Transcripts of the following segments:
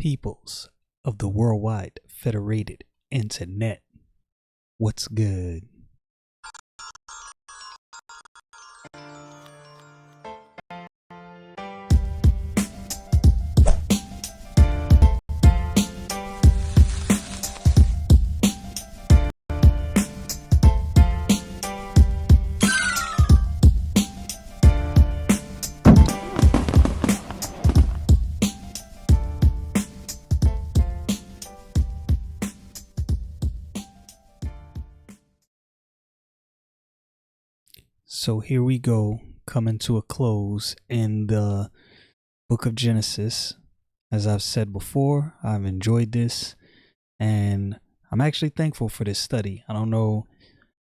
peoples of the worldwide federated internet. What's good? So here we go, coming to a close in the book of Genesis. As I've said before, I've enjoyed this, and I'm actually thankful for this study. I don't know,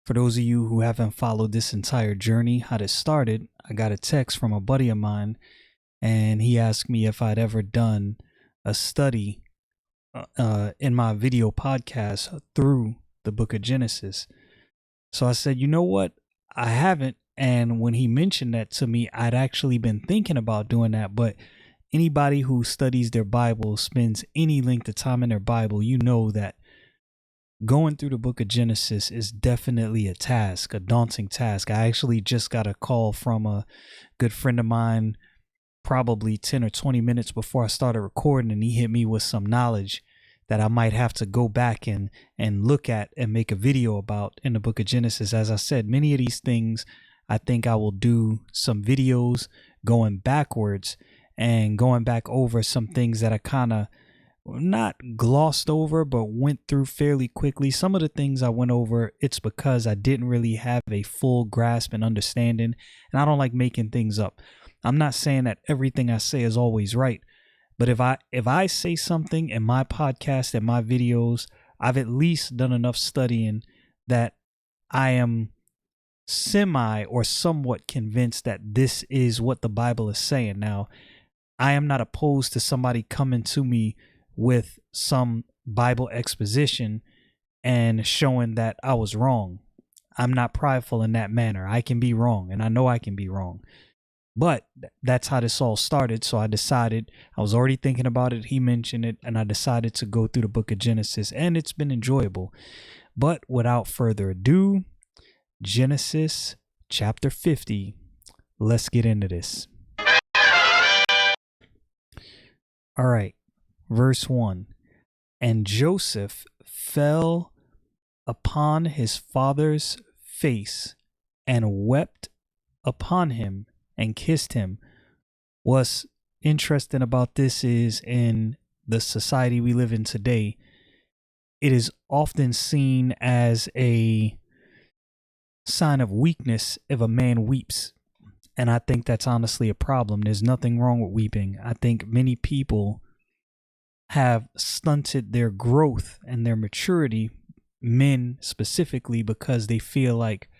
for those of you who haven't followed this entire journey, how this started, I got a text from a buddy of mine, and he asked me if I'd ever done a study in my video podcast through the book of Genesis. So I said, you know what? I haven't. And when he mentioned that to me, I'd actually been thinking about doing that. But anybody who studies their Bible, spends any length of time in their Bible, you know that going through the book of Genesis is definitely a task, a daunting task. I actually just got a call from a good friend of mine, probably 10 or 20 minutes before I started recording, and he hit me with some knowledge that I might have to go back and look at and make a video about in the book of Genesis. As I said, many of these things, I think I will do some videos going backwards and going back over some things that I kind of not glossed over, but went through fairly quickly. Some of the things I went over, it's because I didn't really have a full grasp and understanding, and I don't like making things up. I'm not saying that everything I say is always right, but if I say something in my podcast and my videos, I've at least done enough studying that I am semi or somewhat convinced that this is what the Bible is saying. Now, I am not opposed to somebody coming to me with some Bible exposition and showing that I was wrong. I'm not prideful in that manner. I can be wrong, and I know I can be wrong. But that's how this all started. So I decided, I was already thinking about it. He mentioned it, and I decided to go through the book of Genesis, and it's been enjoyable. But without further ado, Genesis chapter 50. Let's get into this. All right. Verse 1. And Joseph fell upon his father's face and wept upon him and kissed him. What's interesting about this is, in the society we live in today, it is often seen as a sign of weakness if a man weeps. And I think that's honestly a problem. There's nothing wrong with weeping. I think many people have stunted their growth and their maturity, men specifically, because they feel like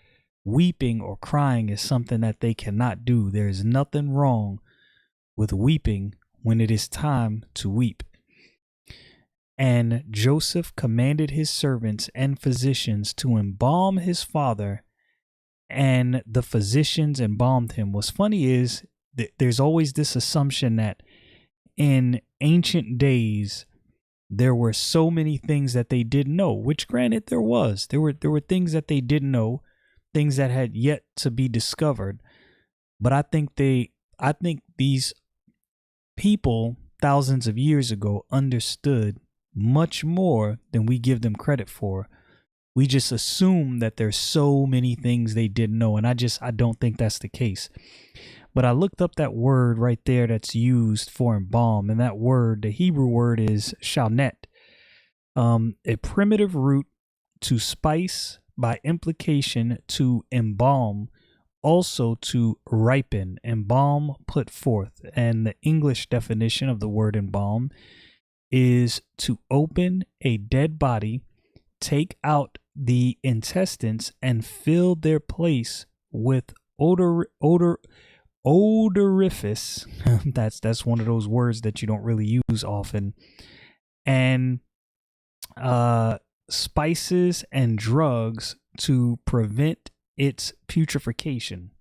weeping or crying is something that they cannot do. There is nothing wrong with weeping when it is time to weep. And Joseph commanded his servants and physicians to embalm his father, and the physicians embalmed him. What's funny is there's always this assumption that in ancient days there were so many things that they didn't know, which granted there were things that they didn't know, things that had yet to be discovered. But I think these people thousands of years ago understood much more than we give them credit for. We just assume that there's so many things they didn't know, and I don't think that's the case. But I looked up that word right there that's used for embalm, and that word, the Hebrew word, is shalnet, a primitive root to spice, by implication to embalm, also to ripen, embalm, put forth. And the English definition of the word embalm is to open a dead body, take out the intestines, and fill their place with odoriferous. That's one of those words that you don't really use often. And spices and drugs to prevent its putrefaction.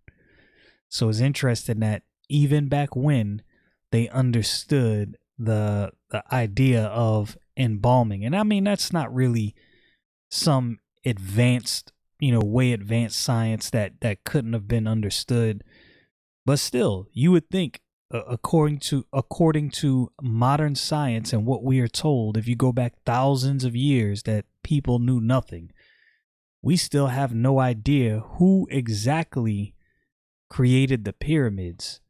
So it's interesting that even back when, they understood the idea of embalming. And I mean, that's not really some advanced, way advanced science that couldn't have been understood. But still, you would think, according to modern science and what we are told, if you go back thousands of years, that people knew nothing. We still have no idea who exactly created the pyramids.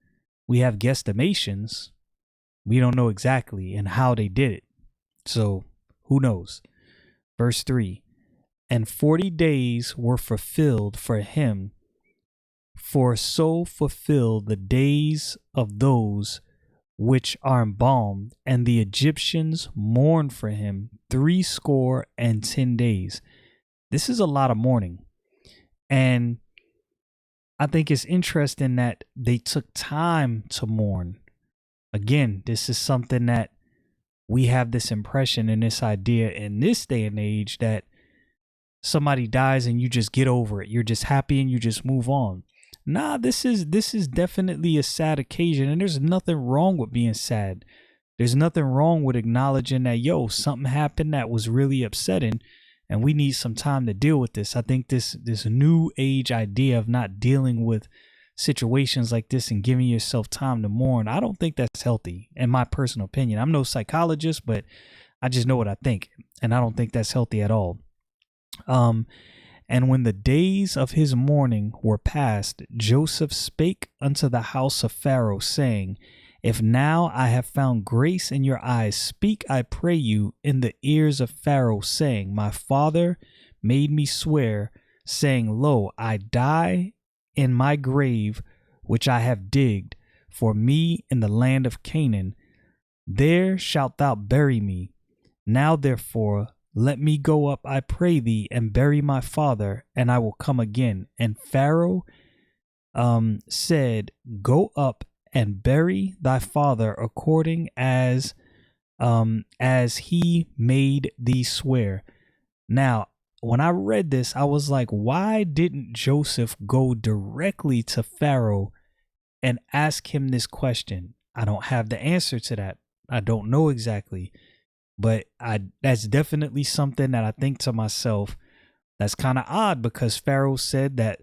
We have guesstimations. We don't know exactly and how they did it. So who knows? Verse 3, and 40 days were fulfilled for him, for so fulfill the days of those which are embalmed, and the Egyptians mourned for him 60 days. This is a lot of mourning. And I think it's interesting that they took time to mourn. Again, this is something that we have this impression and this idea in this day and age that somebody dies and you just get over it. You're just happy and you just move on. Nah, this is definitely a sad occasion, and there's nothing wrong with being sad. There's nothing wrong with acknowledging that, something happened that was really upsetting, and we need some time to deal with this. I think this new age idea of not dealing with situations like this and giving yourself time to mourn, I don't think that's healthy, in my personal opinion. I'm no psychologist, but I just know what I think, and I don't think that's healthy at all. And when the days of his mourning were past, Joseph spake unto the house of Pharaoh, saying, if now I have found grace in your eyes, speak, I pray you, in the ears of Pharaoh, saying, my father made me swear, saying, lo, I die in my grave, which I have digged for me in the land of Canaan. There shalt thou bury me. Now therefore let me go up, I pray thee, and bury my father, and I will come again. And Pharaoh said, go up and bury thy father according as he made thee swear. Now, when I read this, I was like, why didn't Joseph go directly to Pharaoh and ask him this question? I don't have the answer to that. I don't know exactly. But that's definitely something that I think to myself, that's kind of odd, because Pharaoh said that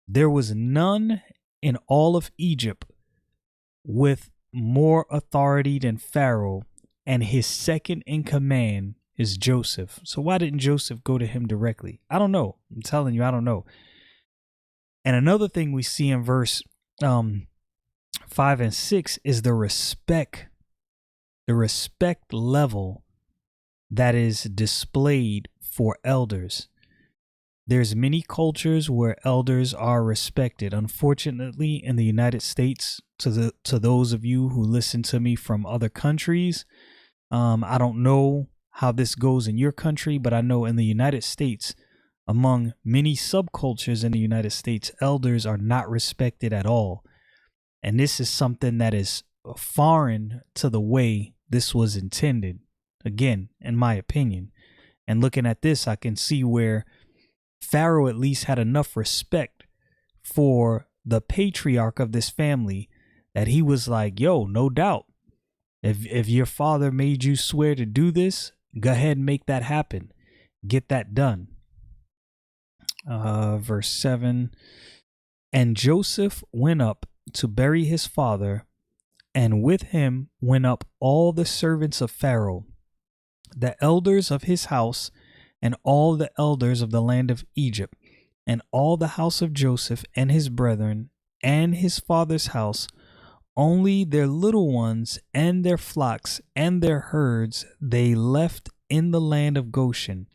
there was none in all of Egypt with more authority than Pharaoh, and his second in command is Joseph. So why didn't Joseph go to him directly? I don't know. I'm telling you, I don't know. And another thing we see in verse 5 and 6 is the respect level that is displayed for elders. There's many cultures where elders are respected. Unfortunately, in the United States, to those of you who listen to me from other countries, I don't know how this goes in your country, but I know in the United States, among many subcultures in the United States, elders are not respected at all. And this is something that is foreign to the way this was intended. Again, in my opinion. And looking at this, I can see where Pharaoh at least had enough respect for the patriarch of this family that he was like, no doubt, if your father made you swear to do this, go ahead and make that happen. Get that done. Verse 7, and Joseph went up to bury his father, and with him went up all the servants of Pharaoh, the elders of his house, and all the elders of the land of Egypt, and all the house of Joseph and his brethren, and his father's house. Only their little ones and their flocks and their herds they left in the land of Goshen.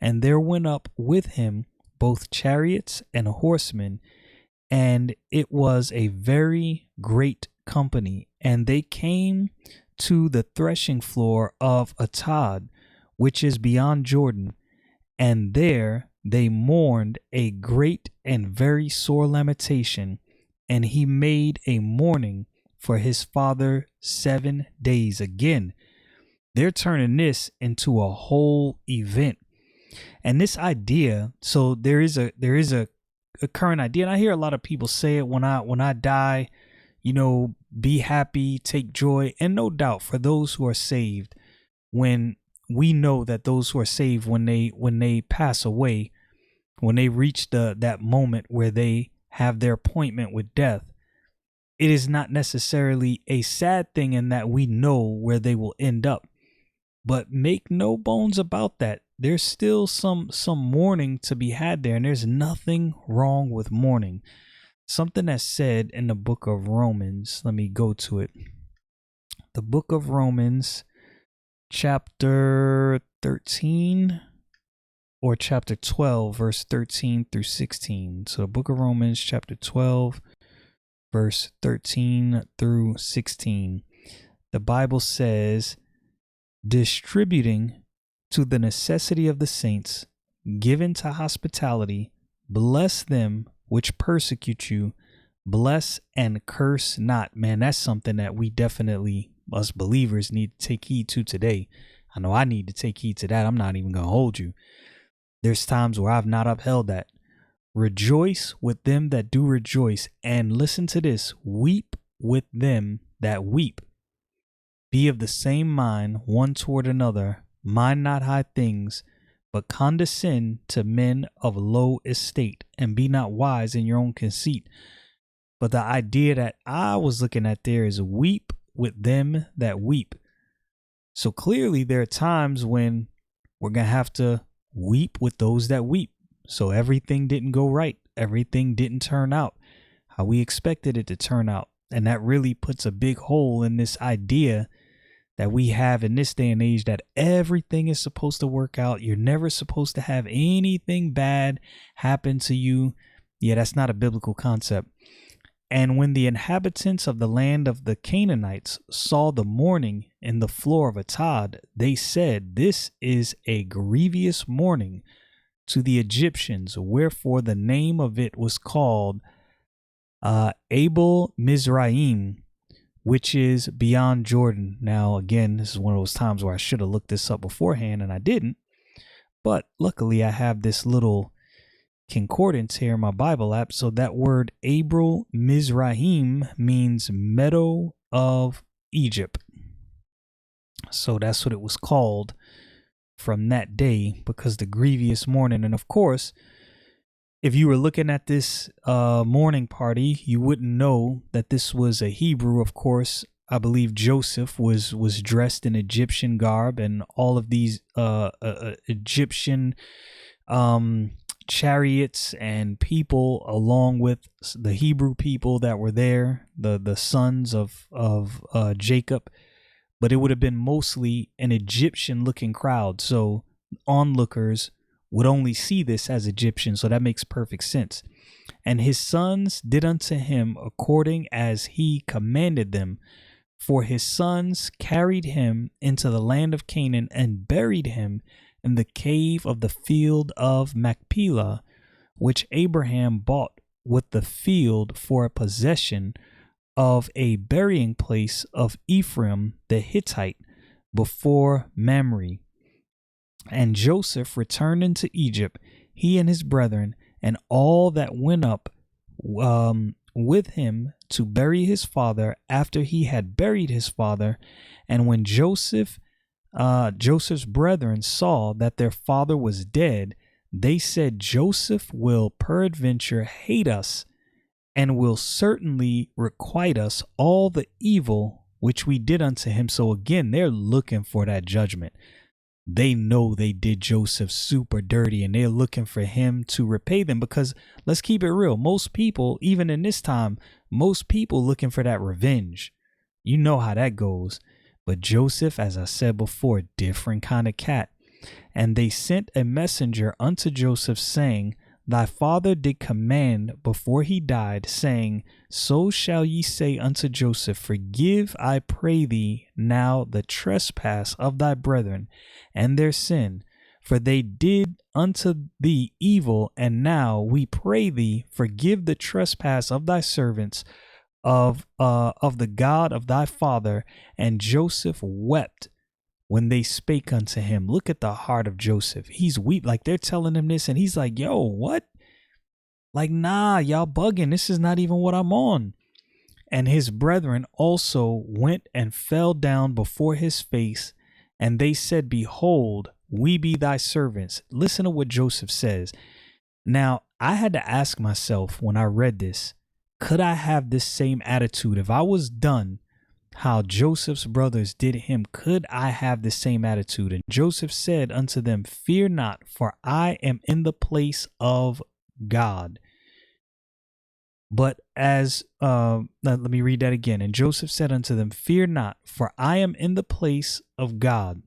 And there went up with him both chariots and horsemen, and it was a very great company. And they came to the threshing floor of Atad, which is beyond Jordan, and there they mourned a great and very sore lamentation, and he made a mourning for his father 7 days. Again, they're turning this into a whole event. And this idea, so there is a current idea, and I hear a lot of people say it, when I die, be happy, take joy, and no doubt for those who are saved, when we know that those who are saved, when they pass away, when they reach that moment where they have their appointment with death, it is not necessarily a sad thing in that we know where they will end up. But make no bones about that. There's still some mourning to be had there, and there's nothing wrong with mourning. Something that's said in the book of Romans. Let me go to it. The book of Romans, chapter 13 or chapter 12, verse 13 through 16. So the book of Romans, chapter 12, verse 13 through 16. The Bible says, distributing to the necessity of the saints, given to hospitality, bless them which persecute you, bless and curse not. Man, that's something that we definitely, us believers, need to take heed to today. I know I need to take heed to that. I'm not even going to hold you. There's times where I've not upheld that. Rejoice with them that do rejoice, and listen to this, weep with them that weep. Be of the same mind one toward another, mind not high things, but condescend to men of low estate, and be not wise in your own conceit. But the idea that I was looking at there is weep with them that weep. So clearly there are times when we're going to have to weep with those that weep. So everything didn't go right. Everything didn't turn out how we expected it to turn out. And that really puts a big hole in this idea that we have in this day and age that everything is supposed to work out. You're never supposed to have anything bad happen to you. Yeah, that's not a biblical concept. And when the inhabitants of the land of the Canaanites saw the mourning in the floor of Atad, they said, this is a grievous mourning to the Egyptians, wherefore the name of it was called Abel Mizraim, which is beyond Jordan. Now, again, this is one of those times where I should have looked this up beforehand and I didn't. But luckily, I have this little concordance here in my Bible app. So that word Abel Mizraim means meadow of Egypt. So that's what it was called from that day, because the grievous mourning. And of course, if you were looking at this mourning party, you wouldn't know that this was a Hebrew. Of course, I believe Joseph was dressed in Egyptian garb, and all of these Egyptian chariots and people, along with the Hebrew people that were there, the sons of Jacob. But it would have been mostly an Egyptian looking crowd. So onlookers would only see this as Egyptian. So that makes perfect sense. And his sons did unto him according as he commanded them. For his sons carried him into the land of Canaan and buried him in the cave of the field of Machpelah, which Abraham bought with the field for a possession of a burying place of Ephraim the Hittite before Mamre. And Joseph returned into Egypt, he and his brethren, and all that went up with him to bury his father after he had buried his father. And when Joseph's brethren saw that their father was dead, they said, Joseph will peradventure hate us, and will certainly requite us all the evil which we did unto him. So again, they're looking for that judgment. They know they did Joseph super dirty, and they're looking for him to repay them, because let's keep it real. Most people, even in this time, most people looking for that revenge. You know how that goes. But Joseph, as I said before, different kind of cat. And they sent a messenger unto Joseph, saying, Thy father did command before he died, saying, So shall ye say unto Joseph, Forgive, I pray thee, now the trespass of thy brethren and their sin, for they did unto thee evil, and now we pray thee, forgive the trespass of thy servants, of the God of thy father. And Joseph wept when they spake unto him. Look at the heart of Joseph. He's weep, like they're telling him this, and he's like, yo, what? Like, nah, y'all bugging. This is not even what I'm on. And his brethren also went and fell down before his face, and they said, Behold, we be thy servants. Listen to what Joseph says. Now, I had to ask myself when I read this, could I have this same attitude? If I was done how Joseph's brothers did him, could I have the same attitude? And Joseph said unto them, Fear not, for I am in the place of God. But let me read that again. And Joseph said unto them, Fear not, for I am in the place of God.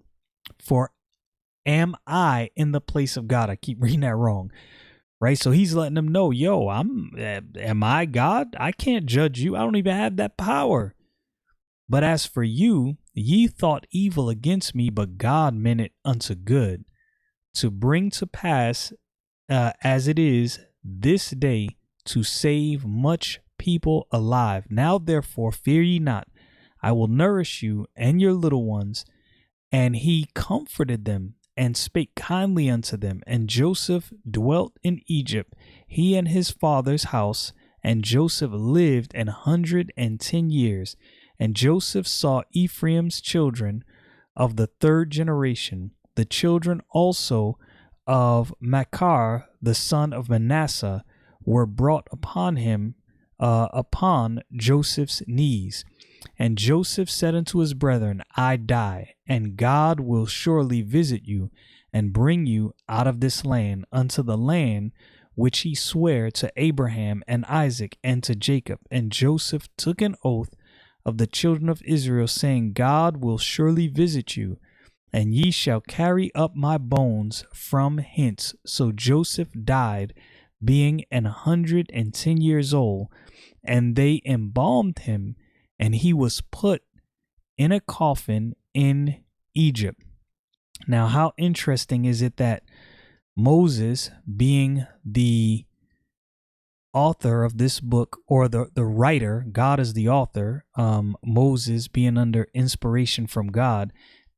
For am I in the place of God? I keep reading that wrong. Right? So he's letting them know, yo, am I God? I can't judge you. I don't even have that power. But as for you, ye thought evil against me, but God meant it unto good, to bring to pass, as it is this day, to save much people alive. Now therefore fear ye not, I will nourish you and your little ones. And he comforted them and spake kindly unto them. And Joseph dwelt in Egypt, he and his father's house, and Joseph lived 110 years. And Joseph saw Ephraim's children of the third generation, the children also of Machir, the son of Manasseh, were brought upon him, upon Joseph's knees. And Joseph said unto his brethren, I die, and God will surely visit you, and bring you out of this land unto the land which he sware to Abraham and Isaac and to Jacob. And Joseph took an oath of the children of Israel, saying, God will surely visit you, and ye shall carry up my bones from hence. So Joseph died, being 110 years old, and they embalmed him, and he was put in a coffin in Egypt. Now, how interesting is it that Moses, being the author of this book, or the writer, God is the author, Moses being under inspiration from God,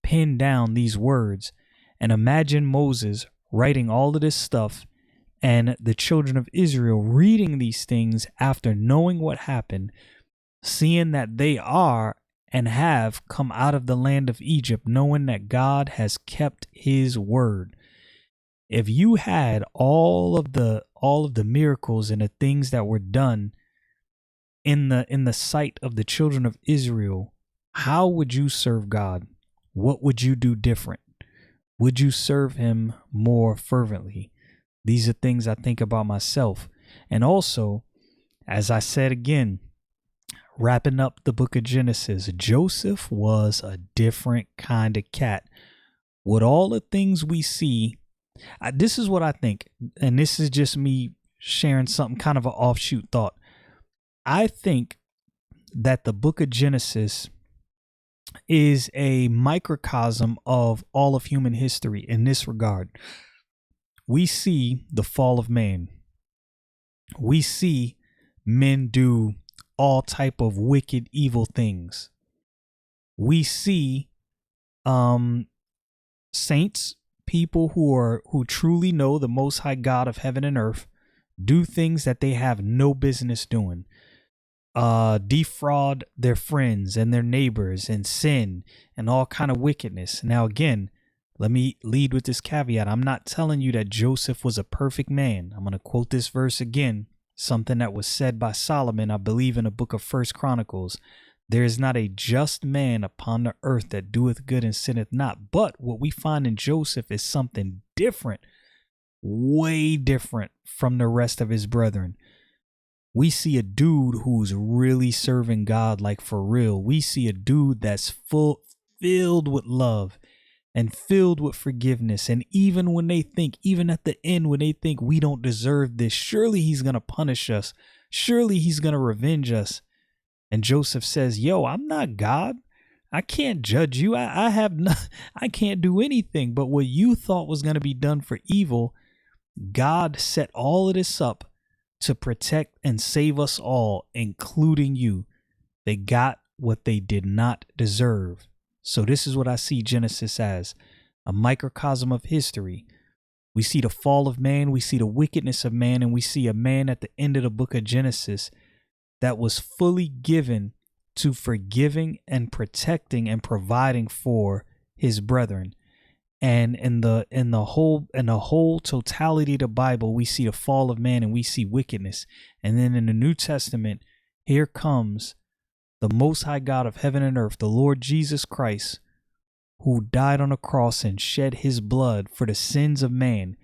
penned down these words. And imagine Moses writing all of this stuff and the children of Israel reading these things after knowing what happened, seeing that they are and have come out of the land of Egypt, knowing that God has kept his word. If you had all of the miracles and the things that were done in the sight of the children of Israel, how would you serve God? What would you do different? Would you serve him more fervently? These are things I think about myself. And also, as I said again, wrapping up the book of Genesis, Joseph was a different kind of cat. With all the things we see, this is what I think, and this is just me sharing something, kind of an offshoot thought. I think that the book of Genesis is a microcosm of all of human history in this regard. We see the fall of man. We see men do all type of wicked, evil things. We see saints, people who truly know the Most High God of heaven and earth, do things that they have no business doing. Defraud their friends and their neighbors, and sin and all kind of wickedness. Now, again, let me lead with this caveat. I'm not telling you that Joseph was a perfect man. I'm going to quote this verse again, something that was said by Solomon, I believe, in the book of First Chronicles. There is not a just man upon the earth that doeth good and sinneth not. But what we find in Joseph is something different, way different from the rest of his brethren. We see a dude who's really serving God, like for real. We see a dude that's filled with love and filled with forgiveness. And even when they think, even at the end, when they think we don't deserve this, surely he's going to punish us. Surely he's going to revenge us. And Joseph says, yo, I'm not God. I can't judge you. I can't do anything. But what you thought was going to be done for evil, God set all of this up to protect and save us all, including you. They got what they did not deserve. So this is what I see Genesis as, a microcosm of history. We see the fall of man, we see the wickedness of man, and we see a man at the end of the book of Genesis that was fully given to forgiving and protecting and providing for his brethren. And in the whole totality of the Bible, we see the fall of man and we see wickedness. And then in the New Testament, here comes the Most High God of heaven and earth, the Lord Jesus Christ, who died on a cross and shed his blood for the sins of man,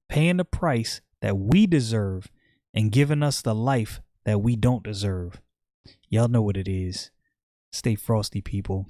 paying the price that we deserve and giving us the life that we don't deserve. Y'all know what it is. Stay frosty, people.